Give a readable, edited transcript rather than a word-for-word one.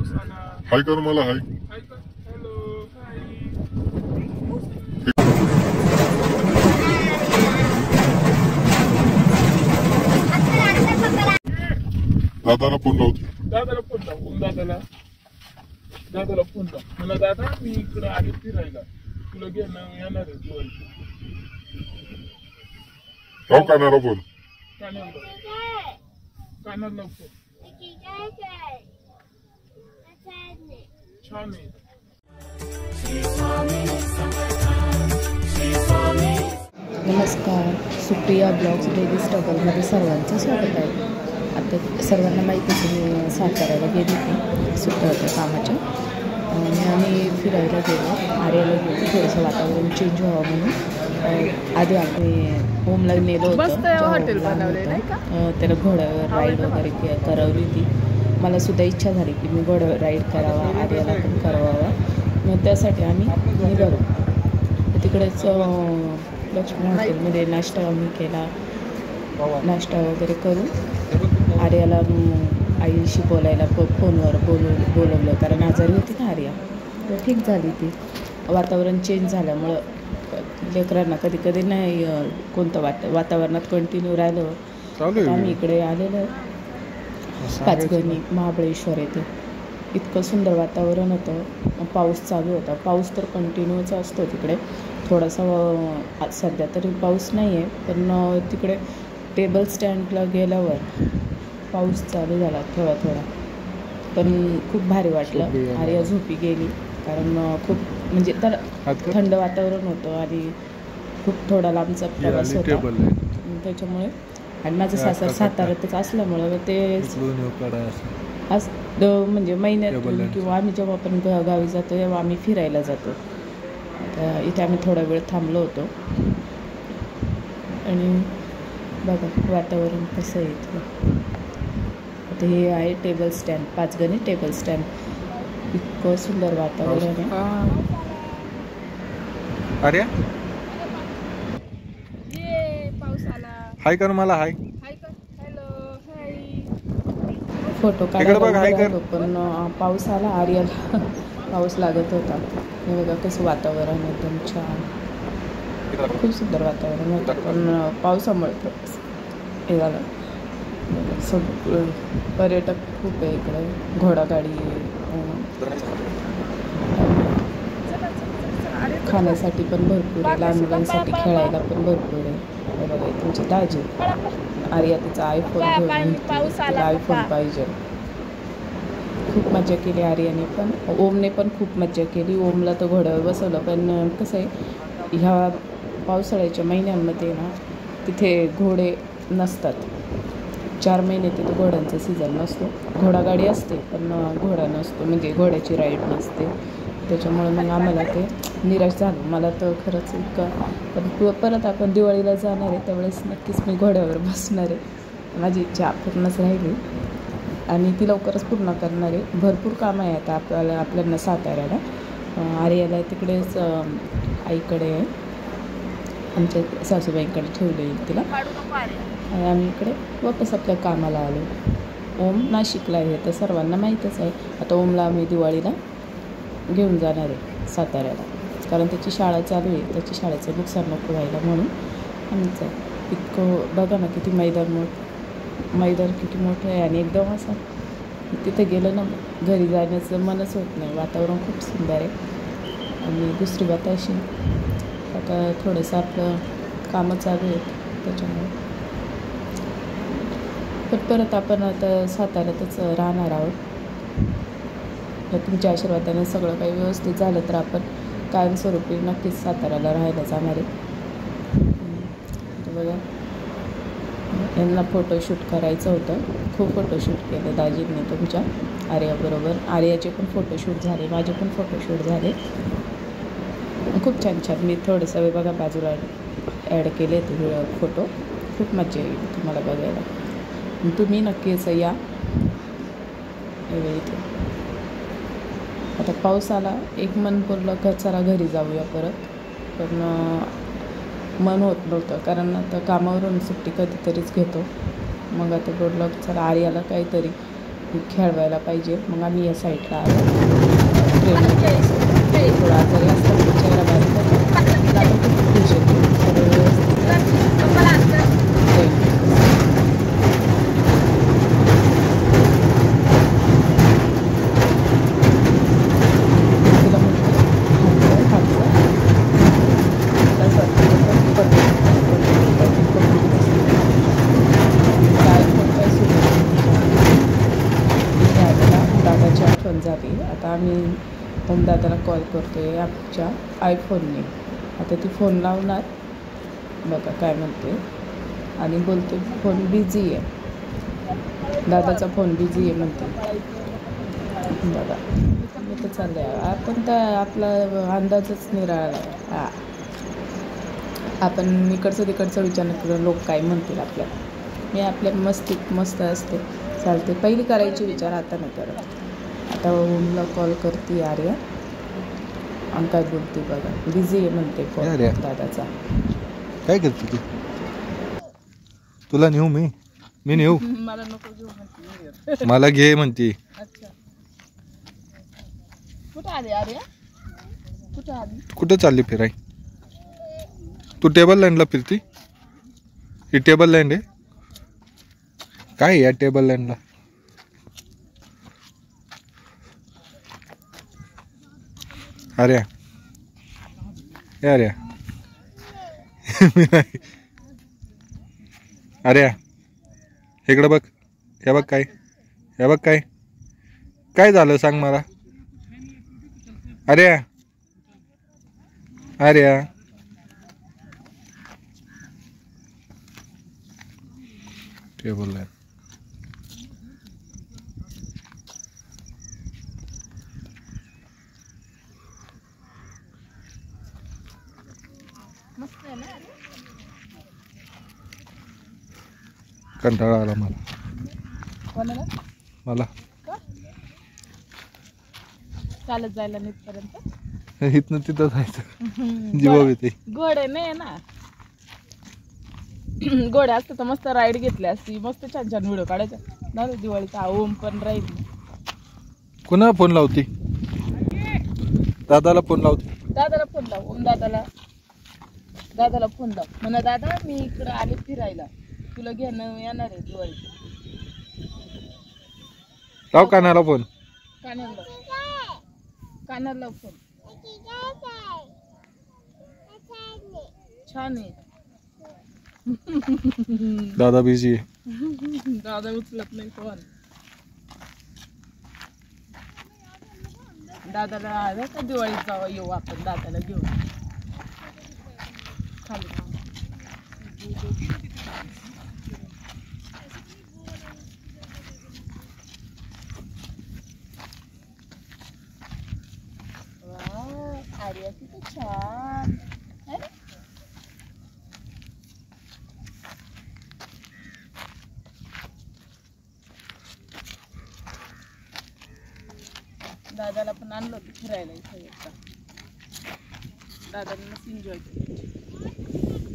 हाय कर मला हाय. दादाला फोन लावतो. दादाला फोन लाव. दादाला फोन लाव. मला दादा मी इकडे आले फिरायला, तुला घेणं येणार आहे दिवाळी. लाव कानाला फोन. कानाला फोन. छान आहे. नमस्कार, सुप्रिया ब्लॉग्स डेली स्ट्रगलमध्ये सर्वांचं स्वागत आहे. आता सर्वांना माहितीच मी साताऱ्याला गेली होती सुट्ट्या होत्या कामाच्या. आम्ही फिरायला गेलो, आर्याला गेलो, थोडंसं वातावरण चेंज व्हावं म्हणून. आधी आम्ही ओमला नेलो होतं, त्याला घोड्यावर राईड वगैरे करवली होती. मला सुद्धा इच्छा झाली की मी घोड्यावर राईड करावा, आर्याला पण करवावा. मग त्यासाठी आम्ही निघालो. तिकडेच लक्ष्मी हॉटेलमध्ये नाश्ता आम्ही केला. नाश्ता वगैरे करून आर्याला आईशी बोलायला फोनवर बोलवलं, कारण आजारी होती ना आर्या. तर ठीक झाली ती. वातावरण चेंज झाल्यामुळं लेकरांना कधी कधी नाही कोणतं वातावरणात कंटिन्यू राहिलं. आम्ही इकडे आलेलो पाचगणी महाबळेश्वर येथे. इतकं सुंदर वातावरण होतं. पाऊस चालू होता. पाऊस तर कंटिन्यूच असतो तिकडे. थोडासा सध्या तरी पाऊस नाही आहे, पण तिकडे टेबल स्टँडला गेल्यावर पाऊस चालू झाला थोडा थोडा. पण खूप भारी वाटलं. आर्या झोपी गेली, कारण खूप म्हणजे तर थंड वातावरण होतं आणि खूप थोडा लांबचा प्रवास होता त्याच्यामुळे. आणि माझं सासर साताऱ्यातच असल्यामुळं ते म्हणजे महिन्यातून किंवा आम्ही जेव्हा पण गावी जातो तेव्हा आम्ही फिरायला जातो. आता इथे आम्ही थोडा वेळ थांबलो होतो. आणि बघा वातावरण कसं आहे इथं. आता हे आहे table stand, Panchgani table stand. इतकं सुंदर वातावरण आहे. अरे हाय कर मला हाय. फोटो काढायला पण पाऊस आला. आर्याला पाऊस लागत होता. हे बघा कसं वातावरण एकदम छान, खूप सुंदर वातावरण होतं. पण पावसामुळे हे झालं. पर्यटक खूप आहे इकडे. घोडागाडी खाण्यासाठी पण भरपूर आहे, लहान मुलांसाठी खेळायला पण भरपूर आहे. हे बघा तुमची दाजी आर्या तिचा आयफोन घेऊन, तिला आयफोन पाहिजे. खूप मजा केली आर्याने पण. ओमने पण खूप मजा केली. ओमला तर घोड्यावर बसवलं, पण कसं आहे ह्या पावसाळ्याच्या महिन्यांमध्ये ना तिथे घोडे नसतात. 4 महिने तिथे घोड्यांचा सीझन नसतो. घोडागाडी असते पण घोडा नसतो, म्हणजे घोड्याची राईड नसते. त्याच्यामुळे मग आम्हाला ते निराश झालं. मला तर खरंच इतकं. पण परत आपण दिवाळीला जाणार आहे त्यावेळेस नक्कीच मी घोड्यावर बसणार आहे. माझी इच्छा पूर्णच राहिली आणि ती लवकरच पूर्ण करणार आहे. भरपूर कामं आहे आता आपल्याला साताऱ्याला. आर्याला तिकडेच आईकडे आहे, आमच्या सासूबाईंकडे ठेवले तिला. आणि आम्ही इकडे वापस आपल्या कामाला आलो. ओम नाशिकला आहे तर सर्वांना माहीतच आहे. आता ओमला आम्ही दिवाळीला घेऊन जाणार आहे साताऱ्याला, कारण त्याची शाळा चालू आहे. त्याची शाळेचं नुकसान नको व्हायला म्हणून आमचं. इतकं बघा ना किती मैदान किती मोठं आहे. आणि एकदम असं तिथे गेलं ना घरी जाण्याचं मनच होत नाही. वातावरण खूप सुंदर आहे. आणि दुसरी बात अशी, आता थोडंसं आपलं कामं चालू आहेत त्याच्यामुळे. पण परत आपण आता साताऱ्यातच राहणार आहोत. तर तुमच्या आशीर्वादाने सगळं काही व्यवस्थित झालं तर आपण कायमस्वरूपी नक्कीच साताऱ्याला राहायला जाणार आहे. बघा यांना फोटोशूट करायचं होतं. खूप फोटोशूट केलं दाजींनी तुमच्या आर्याबरोबर. आर्याचे पण फोटोशूट झाले, माझे पण फोटोशूट झाले. खूप छान छान. मी थोडंसं बघा बाजूला ॲड केले ते फोटो. खूप मजा येईल तुम्हाला बघायला. तुम्ही नक्कीच या इथे. आता पाऊस आला, एक मन बोललं का चला घरी जाऊया परत, पण मन होत नव्हतं, कारण आता कामावरून सुट्टी कधीतरीच घेतो. मग आता बोललं चला आर्याला काहीतरी खेळवायला पाहिजे. मग आम्ही या साईडला आलो. थोडा आजारी असतात चेहरा बारीक होता. आता खूप खुश येते सगळं व्यवस्थित दादाची आठवण झाली. आता आम्ही दादाला कॉल करतोय आमच्या आयफोनने. आता ती फोन लावणार बघा काय म्हणते आणि बोलते फोन बिझी आहे. दादाचा फोन बिझी आहे म्हणते बघा. तर चाललं आहे आपण तर आपला अंदाजच निराळा. हां आपण इकडचं तिकडचं विचार करून लोक काय म्हणतील आपल्याला. मी आपल्या मस्तीत मस्त असते चालते. पहिली करायची विचार आता नाही करत. आता ओमला कॉल करते आर्या आणि काय बोलते बघा. बिझी आहे म्हणते फोन दादाचा. काय करते तू? तुला नेऊ मी नेऊ? मला नको घेऊ म्हणते. मला घे म्हणते. अच्छा कुठं आली आर्या? कुठं आली? कुठं चालली फिराय? तू टेबल लँडला फिरती? ही टेबल लँड आहे काय? या टेबल लँडला अरे अरे अरे इकडं बघ. हे बघ काय? हे बघ काय काय झालं सांग मला. अरे अरे टेबल लँड मस्त आहे ना. कंटाळा आला मला. कोणाला? मला चालत जायला नीटपर्यंत इथनं तिथं जायचं जीवाव येते. घोडे नाही ना. घोडे असतं तर मस्त राईड घेतली असती. मस्त छान छान व्हिडिओ काढायचा. झालं दिवाळीचा. ओम पण राहील. कुणाला फोन लावते? दादाला फोन लावते. दादाला फोन लाव. ओम दादाला फोन लाव. म्हणा दादा मी इकडं आले फिरायला. तुला घेणं येणार आहे दिवाळी. लाव कानाला फोन. कानाला लाव फोन. छान आहे. दादा बिझी आहे. दादा उचलत नाही फोन. दादाला का दिवाळीत जावं येऊ आपण दादाला घेऊन. खाली आर्या किती छान. दादाला पण आणलं होतं फिरायला इथे एकदा. दादाने मस्त एन्जॉय केलं.